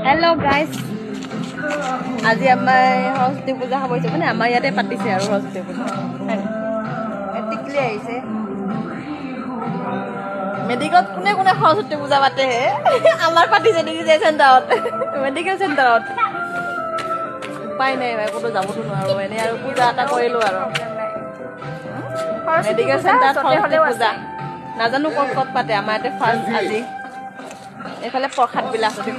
Hello guys. আজি আমাৰ সৰস্বতী পূজা হ'ব হৈছে মানে আমাৰ ইয়াতে পাতিছে আৰু সৰস্বতী পূজা। এটিকলি আহিছে। মেডিকেলত কোনে কোনে সৰস্বতী পূজা পাতে হে? আমাৰ পাতিছে নেকি যে চেণ্টাৰত? মেডিকেল চেণ্টাৰত। উপায় নাই ভাই ক'তো যাবতো নোৱাৰো এনে আৰু পূজা এটা কৰিলো আৰু। মেডিকেল চেণ্টাৰত সৰস্বতী পূজা। নাজানো ক'ত পাতে আমাৰ ইয়াতে ফাৰ্ষ্ট আজি। এফালে প্ৰসাদ বিলাক আছে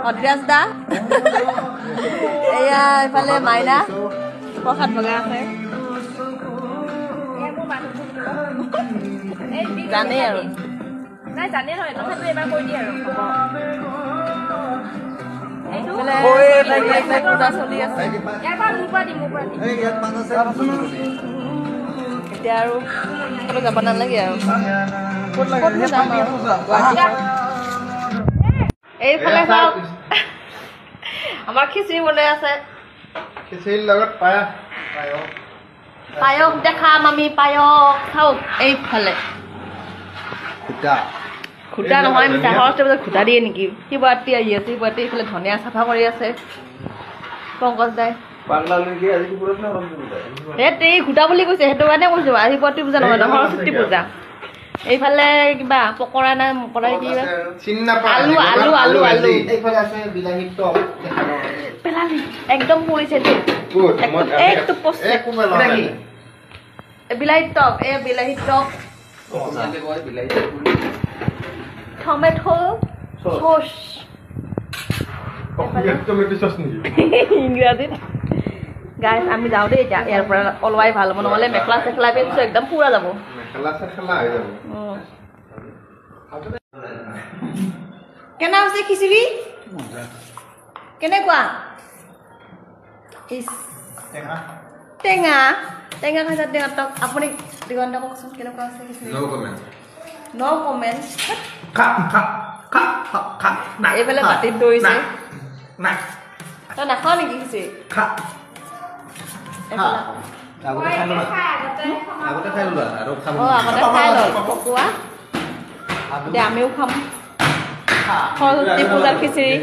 অধিৰাজ দা এয়া এফালে মাইনা প্ৰসাদ বগা আছে জানে আৰু জানে নহয় তথাপি এবাৰ কৈ দিয়ে আৰু এতিয়া আৰু ক'তো যাব নালাগে আৰু এইফালে চাওক আমাৰ খিচিৰি বনাই আছে খিচিৰিৰ লগত পায়স দেখাম আমি পায়স চাওক এইফালে খুটা নহয় মিঠা সৰস্বতী পূজাত খুটা দিয়ে নেকি শিৱৰাত্ৰি আহি আছে শিৱৰাত্ৰি এইফালে ধনিয়া চাফা কৰি আছে পংকজ দাই এই খুটা বুলি কৈছে সেইটো কাৰণে কৈছো শিৱৰাত্ৰি পূজা নহয় সৰস্বতী পূজা এইফালে কিবা পকৰা না মকৰা কি আলু আলু আলু আলু পেলালি একদম পৰিছে দেই একটু পচে বিলাহী টক এই বিলাহী টক টমেটো সস ইংৰাজীত গাইজ আমি যাওঁ দেই এতিয়া ইয়াৰ পৰা ওলোৱাই ভাল হ'ব নহ'লে মেখেলা চেখেলা পিন্ধিছো একদম পুৰা যাব কেনে হৈছে খিচিৰি কেনেকুৱা টেঙা টেঙা খাইছে টেঙা টক আপুনি দিগন্ত কওকচোন কেনেকুৱা আছে খিচিৰি নো কমেণ্ট এইফালে মাটিত দৌৰিছে তই নাখাৱ নেকি খিচিৰি আগতে খাই লল পকোৱা এতিয়া আমিও খাম সৰস্বতী পূজাৰ খিচিৰি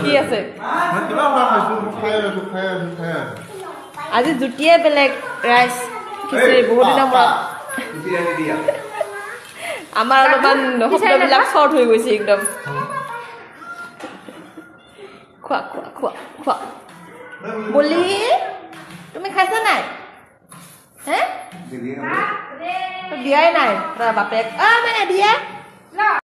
কি আছে আজি জুতিয়ে বেলেগ ৰাইচ খিচিৰি বহুত দিনৰ মূৰত আমাৰ অলপমান শব্দবিলাক শ্বৰ্ট হৈ গৈছে একদম খোৱা খোৱা খোৱা খোৱা বলি তুমি খাইছা নাই হে দিয়াই নাই বাপেক মানে দিয়ে